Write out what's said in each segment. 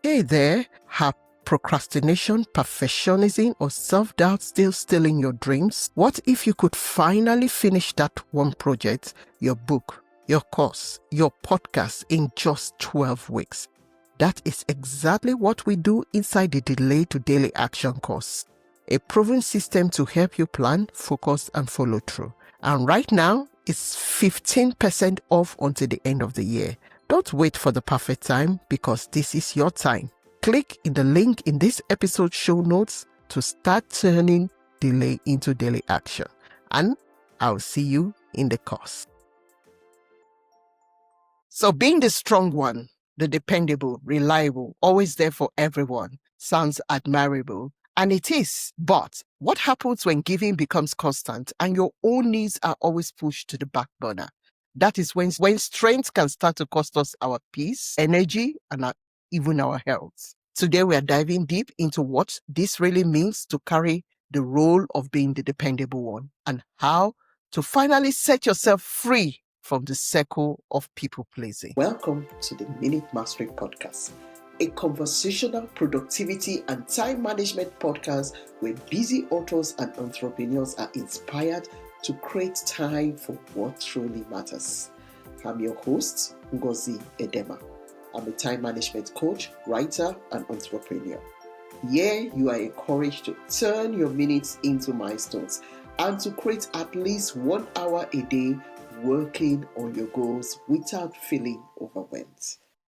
Hey there, have procrastination, perfectionism, or self-doubt still stealing your dreams? What if you could finally finish that one project, your book, your course, your podcast in just 12 weeks? That is exactly what we do inside the Delay to Daily Action course, a proven system to help you plan, focus, and follow through. And right now, it's 15% off until the end of the year. Don't wait for the perfect time, because this is your time. Click in the link in this episode show notes to start turning delay into daily action. And I'll see you in the course. So being the strong one, the dependable, reliable, always there for everyone, sounds admirable. And it is. But what happens when giving becomes constant and your own needs are always pushed to the back burner? That is when strength can start to cost us our peace, energy, and even our health. Today, we are diving deep into what this really means to carry the role of being the dependable one and how to finally set yourself free from the circle of people pleasing. Welcome to the Minute Mastery Podcast, a conversational productivity and time management podcast where busy authors and entrepreneurs are inspired to create time for what truly matters. I'm your host, Ngozi Edema. I'm a time management coach, writer, and entrepreneur. Here, you are encouraged to turn your minutes into milestones and to create at least 1 hour a day working on your goals without feeling overwhelmed.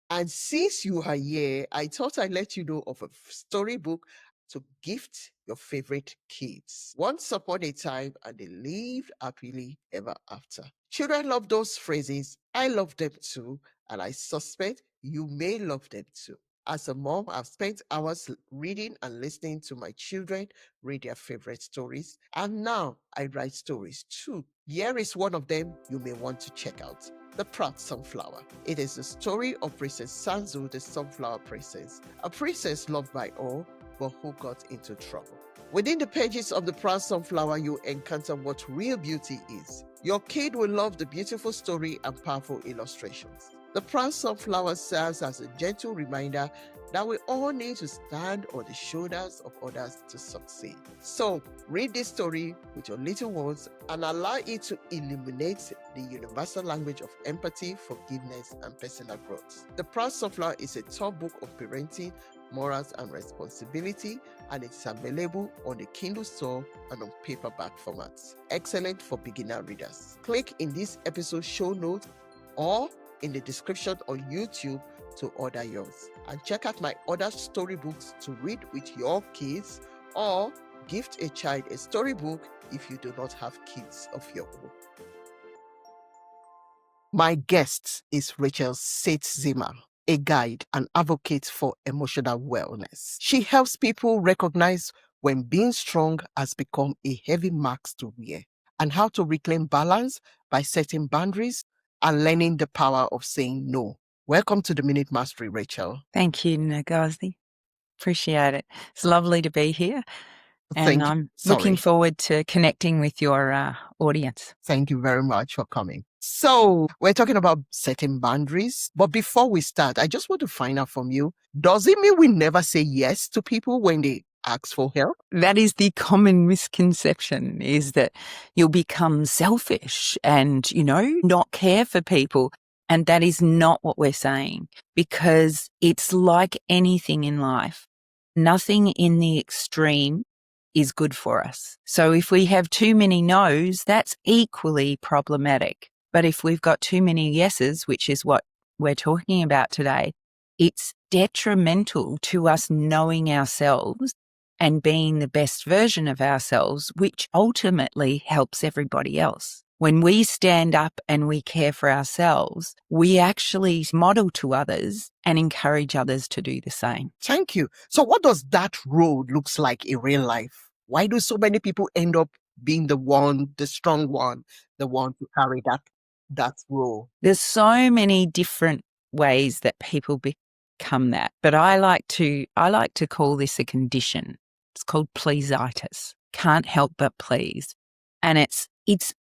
And since you are here, I thought I'd let you know of a storybook to gift your favorite kids. Once upon a time, and they lived happily ever after. Children love those phrases. I love them too, and I suspect you may love them too. As a mom, I've spent hours reading and listening to my children read their favorite stories, and now I write stories too. Here is one of them you may want to check out. The Proud Sunflower. It is the story of Princess Sanzu, the Sunflower Princess, a princess loved by all, but who got into trouble. Within the pages of The Proud Sunflower, you encounter what real beauty is. Your kid will love the beautiful story and powerful illustrations. The Proud Sunflower serves as a gentle reminder that we all need to stand on the shoulders of others to succeed. So, read this story with your little ones and allow it to illuminate the universal language of empathy, forgiveness, and personal growth. The Proud Sunflower is a top book of parenting, morals, and responsibility, and it's available on the Kindle store and on paperback formats. Excellent for beginner readers. Click in this episode show notes or in the description on YouTube to order yours. And check out my other storybooks to read with your kids, or gift a child a storybook if you do not have kids of your own. My guest is Rachel Sietzema, a guide and advocate for emotional wellness. She helps people recognize when being strong has become a heavy mask to wear and how to reclaim balance by setting boundaries and learning the power of saying no. Welcome to the Minute Mastery, Rachel. Thank you, Ngozi. Appreciate it. It's lovely to be here. And I'm looking forward to connecting with your audience. Thank you very much for coming. So we're talking about setting boundaries. But before we start, I just want to find out from you, does it mean we never say yes to people when they ask for help? That is the common misconception, is that you'll become selfish and, not care for people. And that is not what we're saying, because it's like anything in life. Nothing in the extreme is good for us. So if we have too many no's, that's equally problematic. But if we've got too many yeses, which is what we're talking about today, it's detrimental to us knowing ourselves and being the best version of ourselves, which ultimately helps everybody else. When we stand up and we care for ourselves, we actually model to others and encourage others to do the same. Thank you. So what does that road looks like in real life? Why do so many people end up being the strong one, the one to carry that role? There's so many different ways that people become that, but I like to call this a condition. It's called pleasitis. Can't help but please. And it's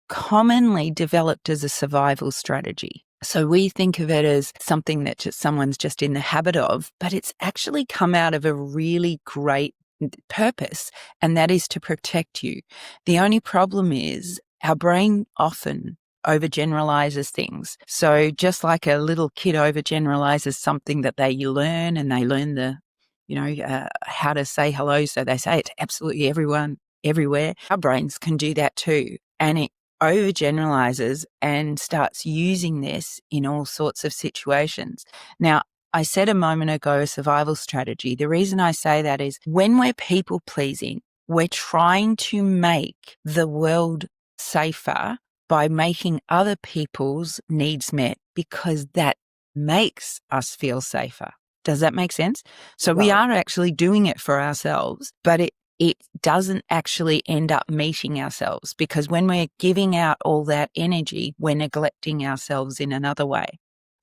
commonly developed as a survival strategy. So we think of it as something that someone's just in the habit of, but it's actually come out of a really great purpose, and that is to protect you. The only problem is our brain often overgeneralizes things. So just like a little kid overgeneralizes something that they learn, and they learn how to say hello. So they say it to absolutely everyone, everywhere. Our brains can do that too. And it overgeneralizes and starts using this in all sorts of situations. Now, I said a moment ago, a survival strategy. The reason I say that is when we're people pleasing, we're trying to make the world safer by making other people's needs met, because that makes us feel safer. Does that make sense? So we are actually doing it for ourselves, but it doesn't actually end up meeting ourselves, because when we're giving out all that energy, we're neglecting ourselves in another way.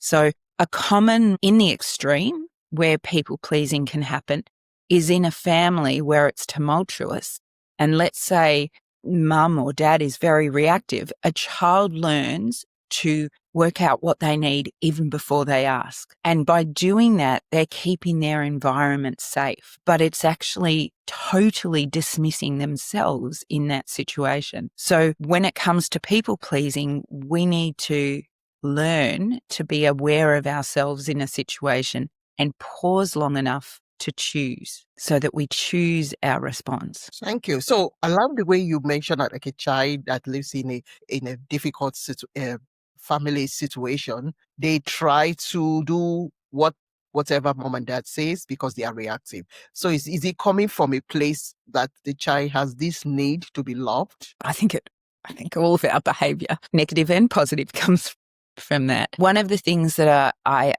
So a common, in the extreme, where people pleasing can happen is in a family where it's tumultuous. And let's say mum or dad is very reactive. A child learns to work out what they need even before they ask. And by doing that, they're keeping their environment safe, but it's actually totally dismissing themselves in that situation. So when it comes to people pleasing, we need to learn to be aware of ourselves in a situation and pause long enough to choose, so that we choose our response. Thank you. So I love the way you mentioned that, like a child that lives in a difficult family situation, they try to do whatever mom and dad says because they are reactive. So is it coming from a place that the child has this need to be loved? I think all of our behavior, negative and positive, comes from that. One of the things that I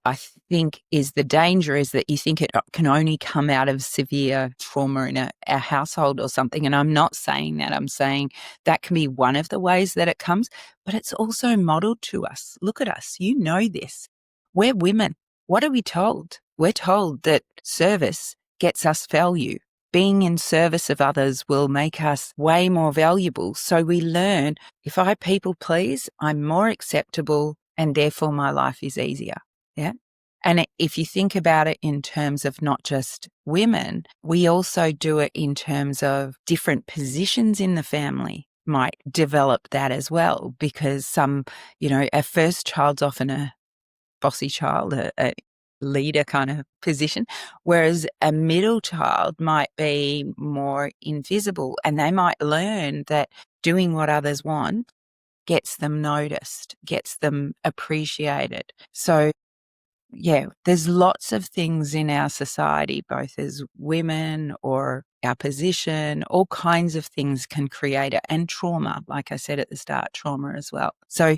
think is the danger is that you think it can only come out of severe trauma in a household or something. And I'm not saying that. I'm saying that can be one of the ways that it comes, but it's also modeled to us. Look at us. You know this. We're women. What are we told? We're told that service gets us value. Being in service of others will make us way more valuable. So we learn, if I people please, I'm more acceptable, and therefore my life is easier. Yeah. And if you think about it in terms of not just women, we also do it in terms of different positions in the family might develop that as well, because a first child's often a bossy child, a leader kind of position, whereas a middle child might be more invisible, and they might learn that doing what others want gets them noticed, gets them appreciated. So yeah, there's lots of things in our society, both as women or our position, all kinds of things can create it, and trauma, like I said at the start, trauma as well. So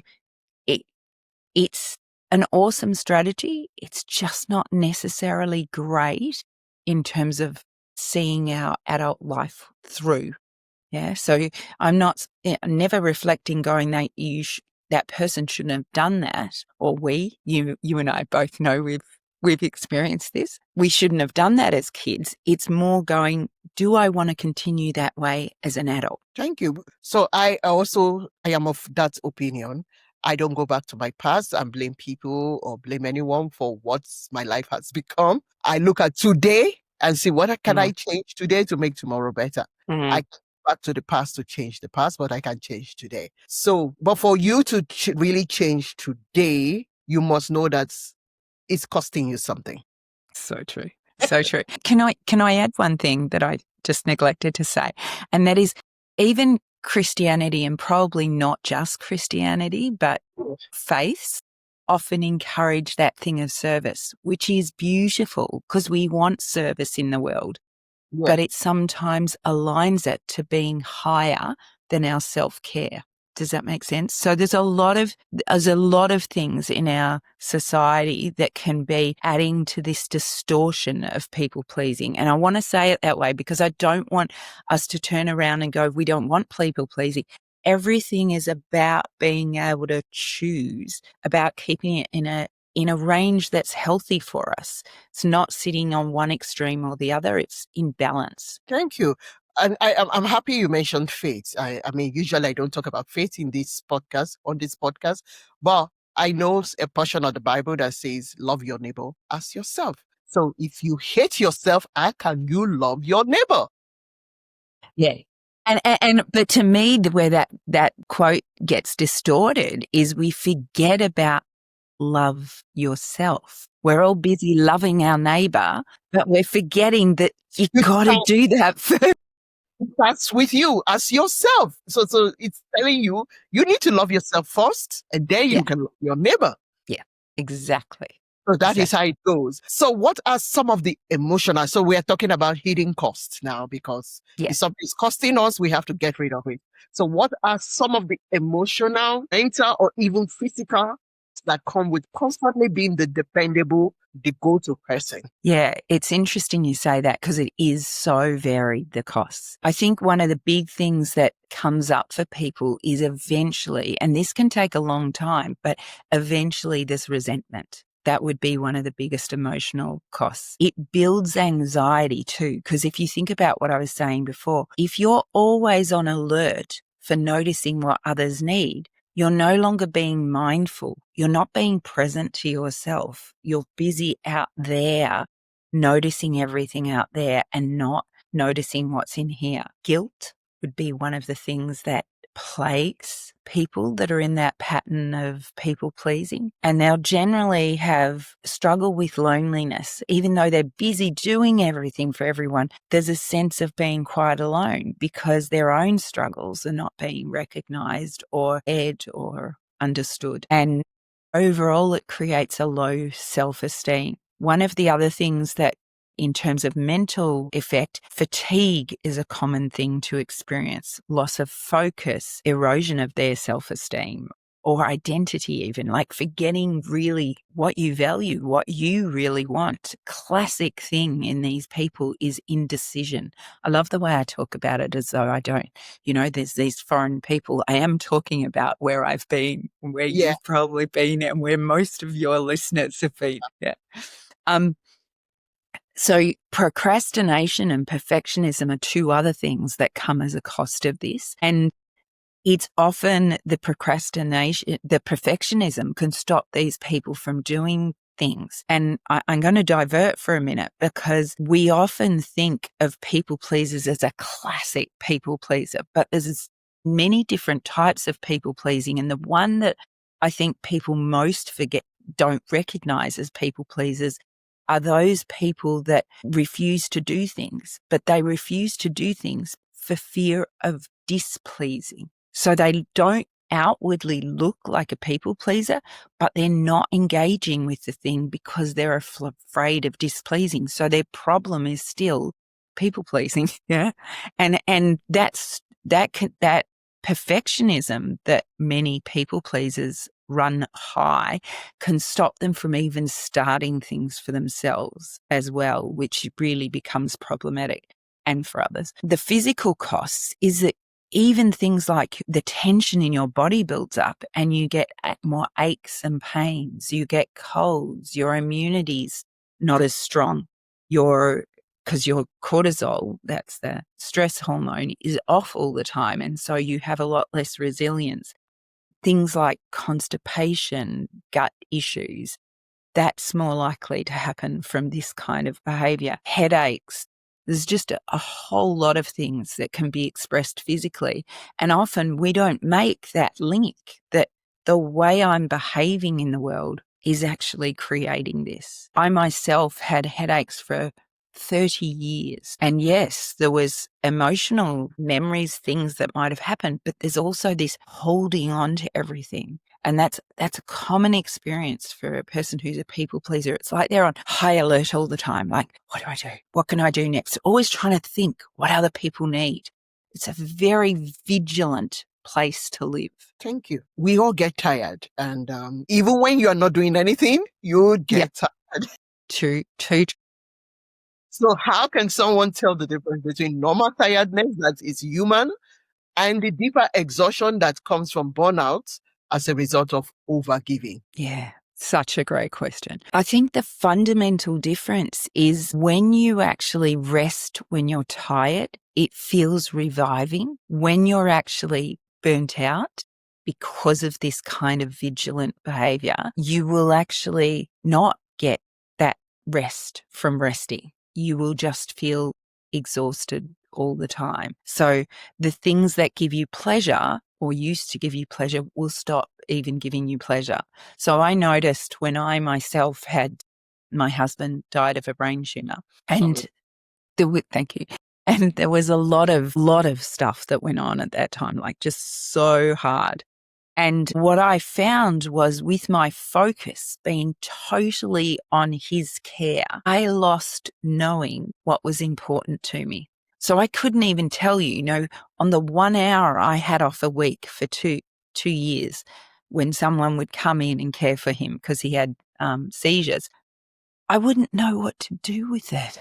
it's an awesome strategy. It's just not necessarily great in terms of seeing our adult life through. Yeah. So I'm never reflecting going that that person shouldn't have done that, or you and I both know we've experienced this. We shouldn't have done that as kids. It's more going, do I want to continue that way as an adult? Thank you. So I am of that opinion. I don't go back to my past and blame people or blame anyone for what my life has become. I look at today and see what can I change today to make tomorrow better. I can't go back to the past to change the past, but I can change today. So, but for you to really change today, you must know that it's costing you something. So true. So true. Can I add one thing that I just neglected to say? And that is, even Christianity, and probably not just Christianity, but faiths often encourage that thing of service, which is beautiful because we want service in the world. Yeah. But it sometimes aligns it to being higher than our self-care. Does that make sense? So there's a lot of things in our society that can be adding to this distortion of people pleasing. And I want to say it that way because I don't want us to turn around and go, we don't want people pleasing. Everything is about being able to choose, about keeping it in a range that's healthy for us. It's not sitting on one extreme or the other. It's in balance. Thank you. And I'm happy you mentioned faith. I mean, usually I don't talk about faith on this podcast, but I know a portion of the Bible that says, love your neighbor as yourself. So if you hate yourself, how can you love your neighbor? Yeah. But to me, where that quote gets distorted is we forget about love yourself. We're all busy loving our neighbor, but we're forgetting that you got to do that first. That's with you as yourself. So it's telling you, you need to love yourself first, and then you can love your neighbor. Yeah, exactly. So that is how it goes. So what are some of the emotional? So we are talking about hidden costs now, because if something's costing us, we have to get rid of it. So what are some of the emotional, mental, or even physical that come with constantly being the dependable, the go-to person? Yeah, it's interesting you say that, because it is so varied, the costs. I think one of the big things that comes up for people is eventually, and this can take a long time, but eventually there's resentment. That would be one of the biggest emotional costs. It builds anxiety too, because if you think about what I was saying before, if you're always on alert for noticing what others need, you're no longer being mindful. You're not being present to yourself. You're busy out there, noticing everything out there and not noticing what's in here. Guilt would be one of the things that plagues people that are in that pattern of people pleasing. And they'll generally have struggle with loneliness. Even though they're busy doing everything for everyone, there's a sense of being quite alone because their own struggles are not being recognized or aired or understood. And overall, it creates a low self-esteem. One of the other things that, in terms of mental effect, fatigue is a common thing to experience. Loss of focus, erosion of their self-esteem or identity, even like forgetting really what you value, what you really want. Classic thing in these people is indecision. I love the way I talk about it as though I don't. You know, there's these foreign people. I am talking about where I've been, where you've probably been, and where most of your listeners have been. Yeah. So procrastination and perfectionism are two other things that come as a cost of this. And it's often the perfectionism can stop these people from doing things. And I'm going to divert for a minute, because we often think of people pleasers as a classic people pleaser, but there's many different types of people pleasing. And the one that I think people most don't recognize as people pleasers are those people that refuse to do things, but they refuse to do things for fear of displeasing. So they don't outwardly look like a people pleaser, but they're not engaging with the thing because they're afraid of displeasing. So their problem is still people pleasing. Yeah. And that perfectionism that many people pleasers run high can stop them from even starting things for themselves as well, which really becomes problematic, and for others. The physical costs is that even things like the tension in your body builds up and you get more aches and pains, you get colds, your immunity's not as strong, because your cortisol, that's the stress hormone, is off all the time. And so you have a lot less resilience. Things like constipation, gut issues, that's more likely to happen from this kind of behavior. Headaches. There's just a whole lot of things that can be expressed physically. And often we don't make that link that the way I'm behaving in the world is actually creating this. I myself had headaches for 30 years. And yes, there was emotional memories, things that might have happened, but there's also this holding on to everything. And that's a common experience for a person who's a people pleaser. It's like they're on high alert all the time. Like, what do I do? What can I do next? Always trying to think what other people need. It's a very vigilant place to live. Thank you. We all get tired. And even when you are not doing anything, you get tired. True. So how can someone tell the difference between normal tiredness that is human and the deeper exhaustion that comes from burnout as a result of overgiving? Yeah, such a great question. I think the fundamental difference is when you actually rest when you're tired, it feels reviving. When you're actually burnt out, because of this kind of vigilant behavior, you will actually not get that rest from resting. You will just feel exhausted all the time. So the things that give you pleasure or used to give you pleasure will stop even giving you pleasure. So I noticed when I myself had my husband died of a brain tumor, and thank you. And there was a lot of stuff that went on at that time, like just so hard. And what I found was with my focus being totally on his care, I lost knowing what was important to me. So I couldn't even tell you, on the 1 hour I had off a week for two years when someone would come in and care for him because he had seizures, I wouldn't know what to do with it.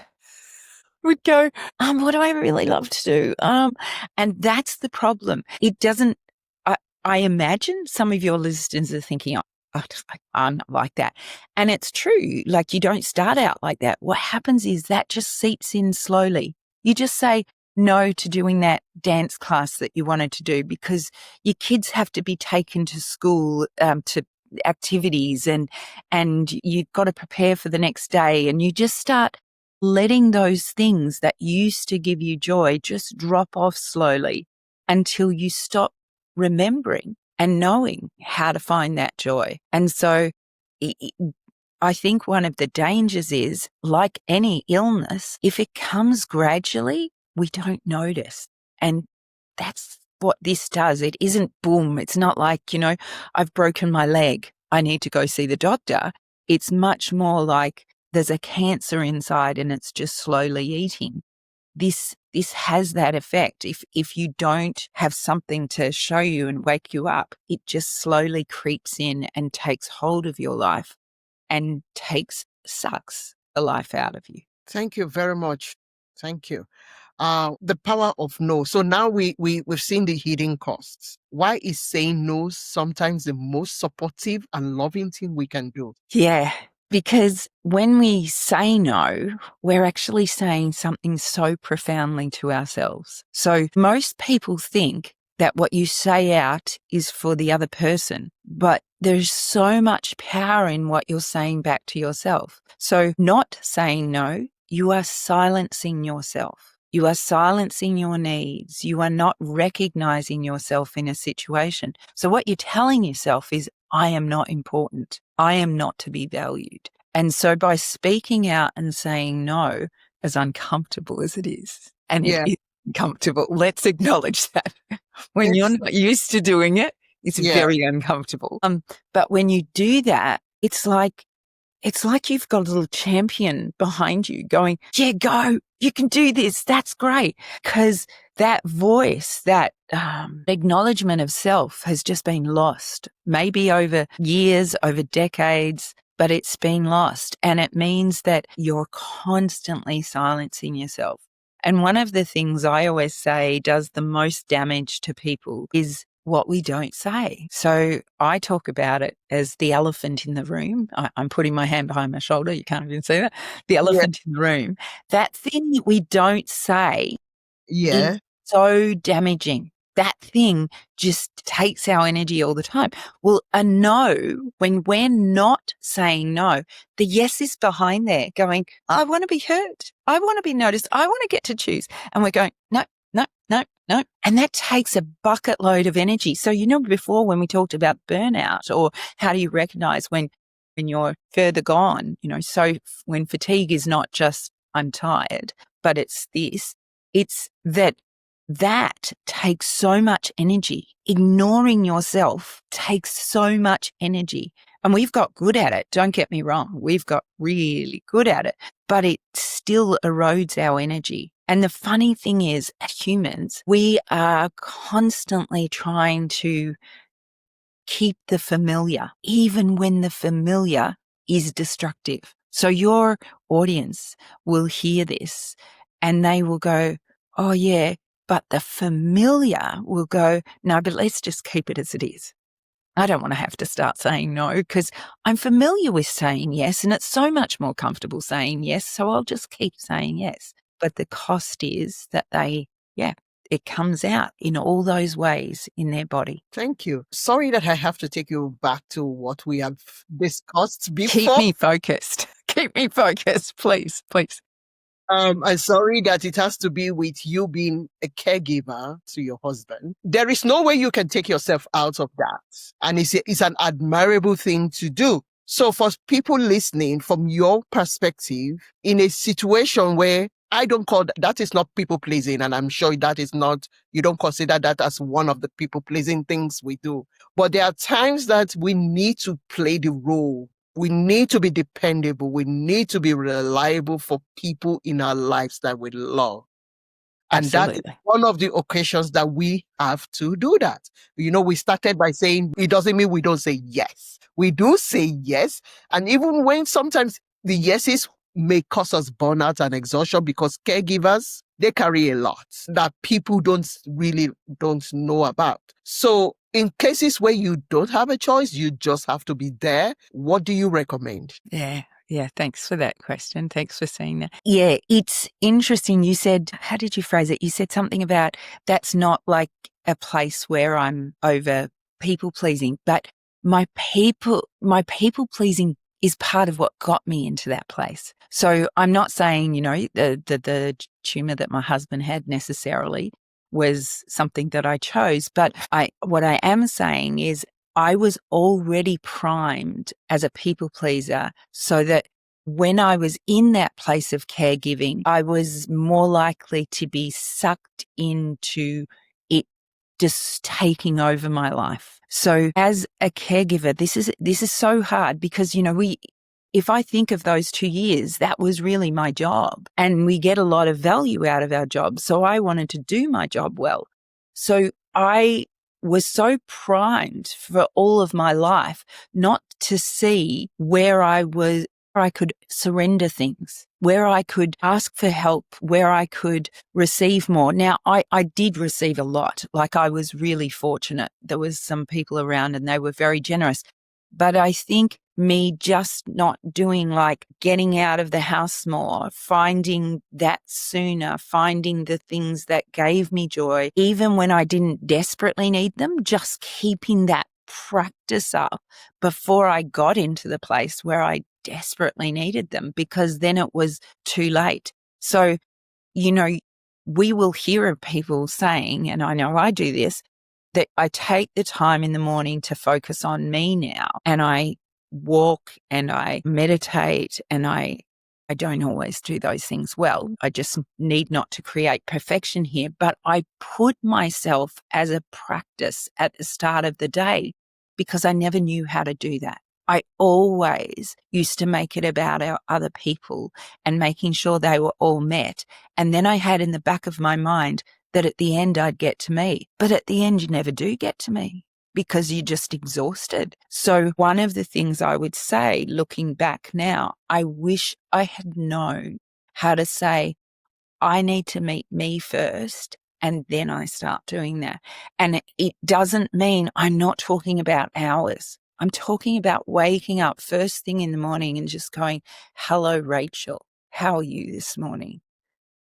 Would go, what do I really love to do? And that's the problem. It doesn't, I imagine some of your listeners are thinking, oh, I'm not like that. And it's true. Like, you don't start out like that. What happens is that just seeps in slowly. You just say no to doing that dance class that you wanted to do because your kids have to be taken to school, to activities, and you've got to prepare for the next day. And you just start letting those things that used to give you joy just drop off slowly until you stop remembering and knowing how to find that joy. And so I think one of the dangers is, like any illness, if it comes gradually, we don't notice. And that's what this does. It isn't boom. It's not like, I've broken my leg, I need to go see the doctor. It's much more like there's a cancer inside and it's just slowly eating. This has that effect. If you don't have something to show you and wake you up, it just slowly creeps in and takes hold of your life and sucks the life out of you. Thank you very much. Thank you. The power of no. So now we've seen the hidden costs. Why is saying no sometimes the most supportive and loving thing we can do? Yeah, because when we say no, we're actually saying something so profoundly to ourselves. So most people think that what you say out is for the other person, but there's so much power in what you're saying back to yourself. So not saying no, you are silencing yourself. You are silencing your needs. You are not recognizing yourself in a situation. So what you're telling yourself is, I am not important. I am not to be valued. And so by speaking out and saying no, as uncomfortable as it is, and it is uncomfortable, let's acknowledge that. When you're not used to doing it, it's very uncomfortable. But when you do that, it's like you've got a little champion behind you going, yeah, go, you can do this. That's great. Because that voice, that acknowledgement of self has just been lost, maybe over years, over decades, but it's been lost. And it means that you're constantly silencing yourself. And one of the things I always say does the most damage to people is what we don't say. So I talk about it as the elephant in the room. I'm putting my hand behind my shoulder. You can't even see that. The elephant in the room. That thing that we don't say is so damaging. That thing just takes our energy all the time. Well, a no, when we're not saying no, the yes is behind there going, I want to be heard. I want to be noticed. I want to get to choose. And we're going, no, no, no, no. And that takes a bucket load of energy. So, before when we talked about burnout, or how do you recognize when you're further gone, so when fatigue is not just I'm tired, but it's this, it's that takes so much energy. Ignoring yourself takes so much energy. And we've got good at it. Don't get me wrong. We've got really good at it, but it still erodes our energy. And the funny thing is, as humans, we are constantly trying to keep the familiar, even when the familiar is destructive. So your audience will hear this and they will go, oh yeah, but the familiar will go, no, but let's just keep it as it is. I don't want to have to start saying no because I'm familiar with saying yes, and it's so much more comfortable saying yes. So I'll just keep saying yes. But the cost is that it comes out in all those ways in their body. Thank you. Sorry that I have to take you back to what we have discussed before. Keep me focused. Keep me focused, please, please. I'm sorry that it has to be with you being a caregiver to your husband. There is no way you can take yourself out of that. And it's an admirable thing to do. So for people listening, from your perspective, in a situation where I don't call that is not people pleasing, and I'm sure that is not, you don't consider that as one of the people pleasing things we do. But there are times that we need to play the role. We need to be dependable. We need to be reliable for people in our lives that we love. And Absolutely. that is one of the occasions that we have to do that. We started by saying it doesn't mean we don't say yes. We do say yes. And even when sometimes the yeses may cause us burnout and exhaustion, because caregivers, they carry a lot that people don't know about. So in cases where you don't have a choice, you just have to be there. What do you recommend? Yeah, thanks for that question. Thanks for saying that. Yeah, it's interesting. You said, how did you phrase it? You said something about that's not like a place where I'm over people pleasing, but my people pleasing is part of what got me into that place. So I'm not saying, the tumor that my husband had necessarily was something that I chose, but what I am saying is I was already primed as a people pleaser, so that when I was in that place of caregiving, I was more likely to be sucked into it just taking over my life. So as a caregiver, this is so hard because, if I think of those 2 years, that was really my job, and we get a lot of value out of our job. So I wanted to do my job well. So I was so primed for all of my life not to see where I could surrender things, where I could ask for help, where I could receive more. Now, I did receive a lot. Like, I was really fortunate. There was some people around and they were very generous. But I think me just not doing, like, getting out of the house more, finding that sooner, finding the things that gave me joy, even when I didn't desperately need them, just keeping that practice up before I got into the place where I desperately needed them, because then it was too late. So, we will hear of people saying, and I know I do this, that I take the time in the morning to focus on me now, and I walk and I meditate, and I don't always do those things well. I just need not to create perfection here, but I put myself as a practice at the start of the day because I never knew how to do that. I always used to make it about our other people and making sure they were all met. And then I had in the back of my mind that at the end I'd get to me. But at the end, you never do get to me because you're just exhausted. So one of the things I would say, looking back now, I wish I had known how to say, I need to meet me first, and then I start doing that. And it doesn't mean, I'm not talking about hours. I'm talking about waking up first thing in the morning and just going, hello, Rachel, how are you this morning?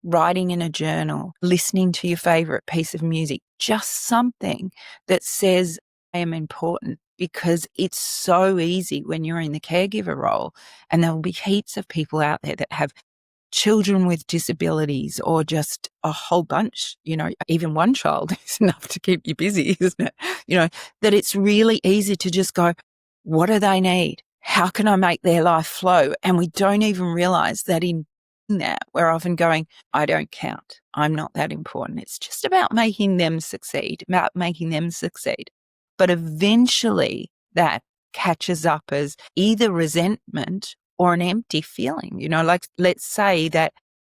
Writing in a journal, listening to your favorite piece of music, just something that says, I am important, because it's so easy when you're in the caregiver role. And there'll be heaps of people out there that have children with disabilities, or just a whole bunch, even one child is enough to keep you busy, isn't it? That it's really easy to just go, what do they need? How can I make their life flow? And we don't even realize that in that we're often going, I don't count. I'm not that important. It's just about making them succeed. But eventually that catches up as either resentment or an empty feeling. Like, let's say that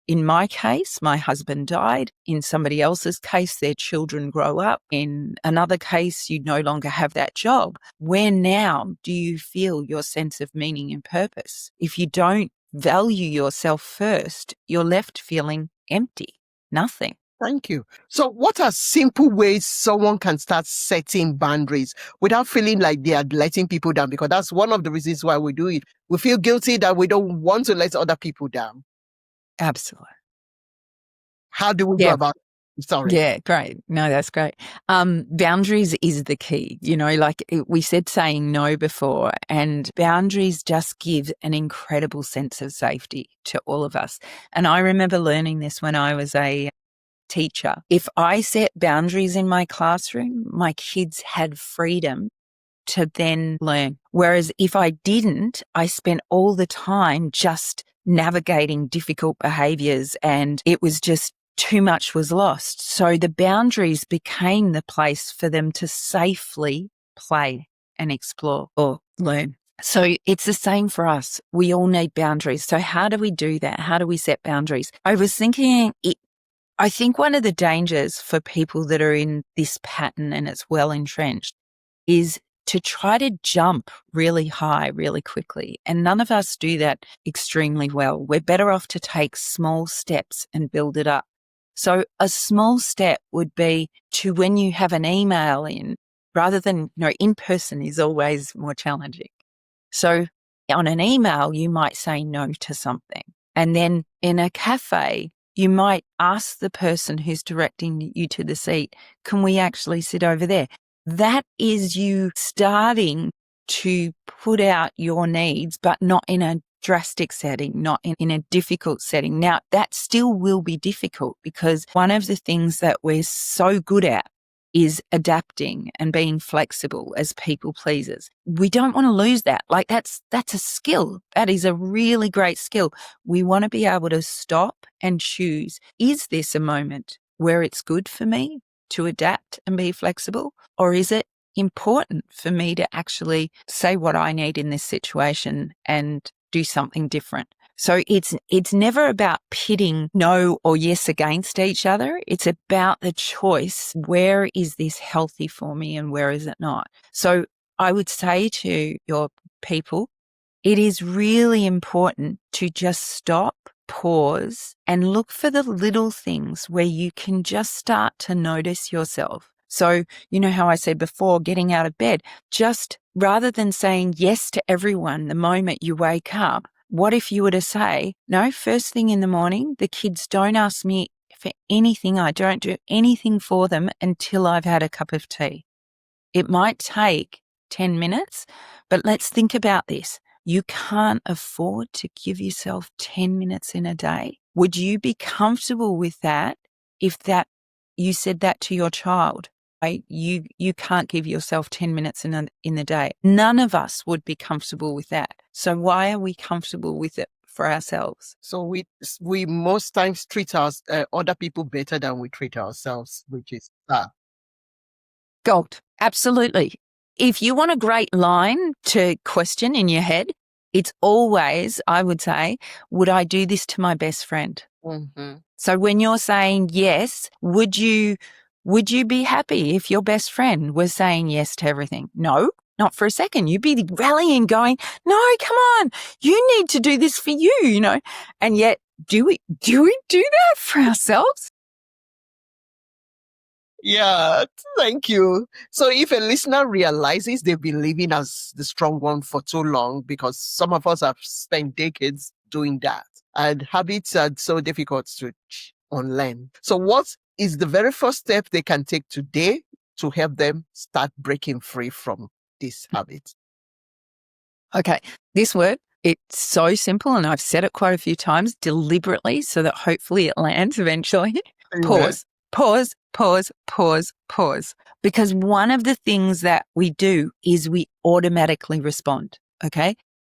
in my case, my husband died. In somebody else's case, their children grow up. In another case, you no longer have that job. Where now do you feel your sense of meaning and purpose? If you don't value yourself first, you're left feeling empty, nothing. Thank you. So what are simple ways someone can start setting boundaries without feeling like they are letting people down? Because that's one of the reasons why we do it. We feel guilty that we don't want to let other people down. Absolutely. How do we go about it? Sorry. Yeah, great. No, that's great. Boundaries is the key. We said saying no before, and boundaries just give an incredible sense of safety to all of us. And I remember learning this when I was a teacher. If I set boundaries in my classroom, my kids had freedom to then learn. Whereas if I didn't, I spent all the time just navigating difficult behaviors, and it was just too much was lost. So the boundaries became the place for them to safely play and explore or learn. So it's the same for us. We all need boundaries. So how do we do that? How do we set boundaries? I was thinking I think one of the dangers for people that are in this pattern and it's well entrenched is to try to jump really high really quickly. And none of us do that extremely well. We're better off to take small steps and build it up. So a small step would be to, when you have an email in, rather than, in person is always more challenging. So on an email, you might say no to something. And then in a cafe, you might ask the person who's directing you to the seat, can we actually sit over there? That is you starting to put out your needs, but not in a drastic setting, not in a difficult setting. Now, that still will be difficult, because one of the things that we're so good at is adapting and being flexible as people pleasers. We don't want to lose that. Like that's a skill. That is a really great skill. We want to be able to stop and choose, is this a moment where it's good for me to adapt and be flexible? Or is it important for me to actually say what I need in this situation and do something different? So it's never about pitting no or yes against each other. It's about the choice. Where is this healthy for me and where is it not? So I would say to your people, it is really important to just stop, pause, and look for the little things where you can just start to notice yourself. So, you know how I said before, getting out of bed, just rather than saying yes to everyone the moment you wake up, what if you were to say, no, first thing in the morning, the kids don't ask me for anything. I don't do anything for them until I've had a cup of tea. It might take 10 minutes, but let's think about this. You can't afford to give yourself 10 minutes in a day. Would you be comfortable with that if you said that to your child? Right? You can't give yourself 10 minutes in the day. None of us would be comfortable with that. So why are we comfortable with it for ourselves? So we most times treat other people better than we treat ourselves, which is Gold. Absolutely. If you want a great line to question in your head, it's always, I would say, would I do this to my best friend? Mm-hmm. So when you're saying yes, would you be happy if your best friend was saying yes to everything? No, not for a second. You'd be rallying, going, no, come on, you need to do this for you, And yet, do we do that for ourselves? Yeah, thank you. So if a listener realizes they've been living as the strong one for too long, because some of us have spent decades doing that, and habits are so difficult to unlearn. So what is the very first step they can take today to help them start breaking free from this habit? Okay, this word, it's so simple, and I've said it quite a few times deliberately so that hopefully it lands eventually. Pause. Pause, pause, pause, pause. Because one of the things that we do is we automatically respond, okay?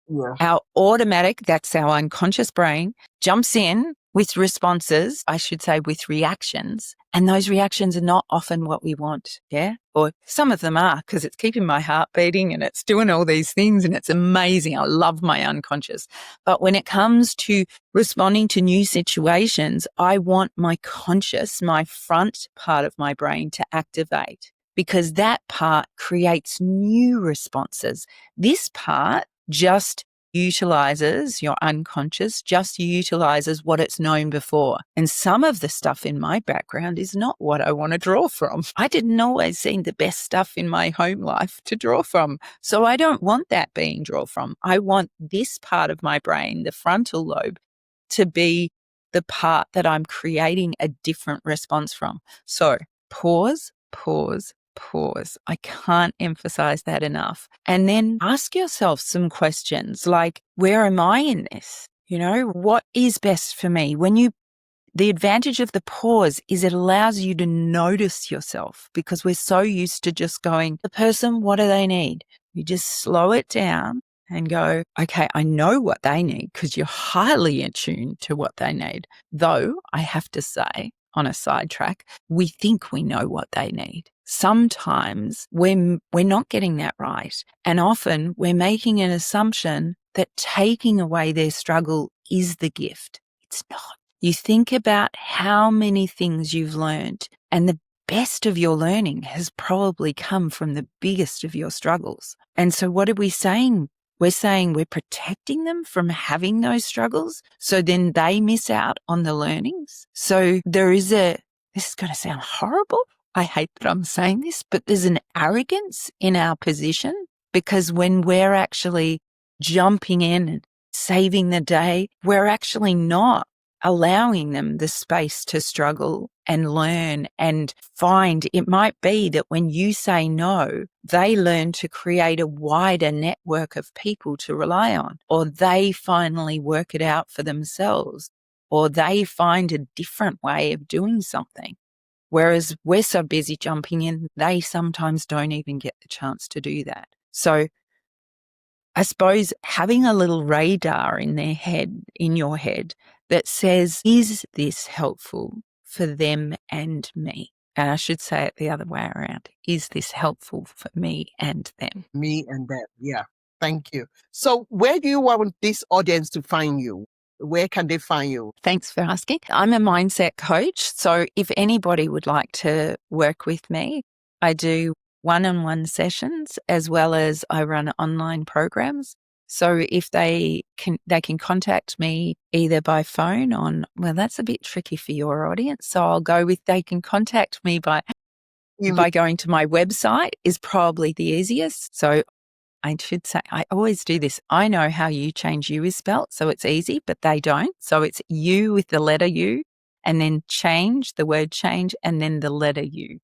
Yeah. Our automatic, that's our unconscious brain, jumps in with responses, I should say with reactions, and those reactions are not often what we want, yeah? Or some of them are, because it's keeping my heart beating and it's doing all these things and it's amazing. I love my unconscious. But when it comes to responding to new situations, I want my conscious, my front part of my brain to activate, because that part creates new responses. This part just utilizes your unconscious, just utilizes what it's known before. And some of the stuff in my background is not what I want to draw from. I didn't always see the best stuff in my home life to draw from. So I don't want that being drawn from. I want this part of my brain, the frontal lobe, to be the part that I'm creating a different response from. So pause, pause, pause. I can't emphasize that enough. And then ask yourself some questions like, where am I in this? You know, what is best for me? The advantage of the pause is it allows you to notice yourself, because we're so used to just going, the person, what do they need? You just slow it down and go, okay, I know what they need, because you're highly attuned to what they need. Though I have to say, on a sidetrack, we think we know what they need. Sometimes we're not getting that right. And often we're making an assumption that taking away their struggle is the gift. It's not. You think about how many things you've learned, and the best of your learning has probably come from the biggest of your struggles. And so what are we saying? We're saying we're protecting them from having those struggles, so then they miss out on the learnings. So this is going to sound horrible. I hate that I'm saying this, but there's an arrogance in our position, because when we're actually jumping in and saving the day, we're actually not allowing them the space to struggle and learn and find. It might be that when you say no, they learn to create a wider network of people to rely on, or they finally work it out for themselves, or they find a different way of doing something. Whereas we're so busy jumping in, they sometimes don't even get the chance to do that. So I suppose having a little radar in your head that says, is this helpful for them and me? And I should say it the other way around. Is this helpful for me and them? Me and them. Yeah. Thank you. So where do you want this audience to find you? Where can they find you? Thanks for asking. I'm a mindset coach. So if anybody would like to work with me, I do one-on-one sessions, as well as I run online programs. So if they can contact me either by phone that's a bit tricky for your audience. So I'll go with, they can contact me by going to my website is probably the easiest. So I should say, I always do this. I know how you change you is spelt, so it's easy, but they don't. So it's you with the letter U, and then change, the word change, and then the letter u.com.au.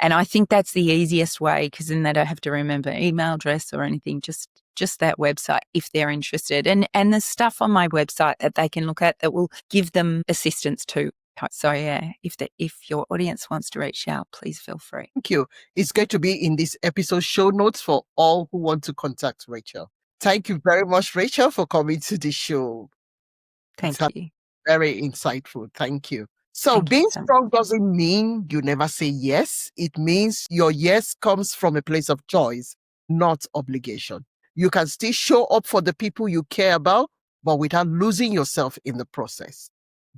And I think that's the easiest way, because then they don't have to remember email address or anything, just that website if they're interested. And the stuff on my website that they can look at that will give them assistance too. So yeah, if your audience wants to reach out, please feel free. Thank you. It's going to be in this episode show notes for all who want to contact Rachel. Thank you very much, Rachel, for coming to the show. Thank you. Very insightful. Thank you. So Thank you being so much. strong doesn't mean you never say yes. It means your yes comes from a place of choice, not obligation. You can still show up for the people you care about, but without losing yourself in the process.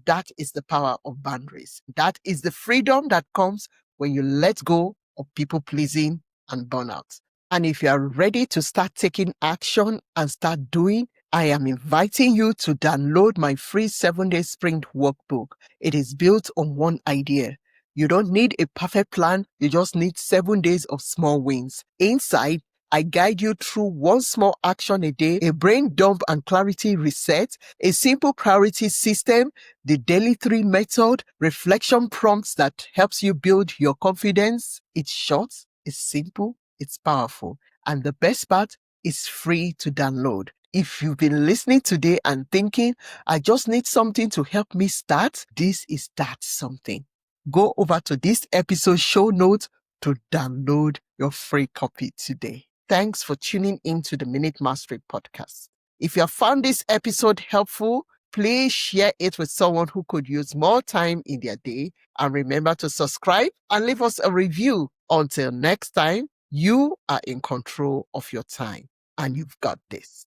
That is the power of boundaries. That is the freedom that comes when you let go of people pleasing and burnout. And if you are ready to start taking action and start doing, I am inviting you to download my free 7-day sprint workbook. It is built on one idea. You don't need a perfect plan. You just need 7 days of small wins. Inside, I guide you through one small action a day, a brain dump and clarity reset, a simple priority system, the daily 3 method, reflection prompts that helps you build your confidence. It's short, it's simple, it's powerful. And the best part, is free to download. If you've been listening today and thinking, I just need something to help me start, this is that something. Go over to this episode show notes to download your free copy today. Thanks for tuning into the Minute Mastery Podcast. If you have found this episode helpful, please share it with someone who could use more time in their day. And remember to subscribe and leave us a review. Until next time, you are in control of your time and you've got this.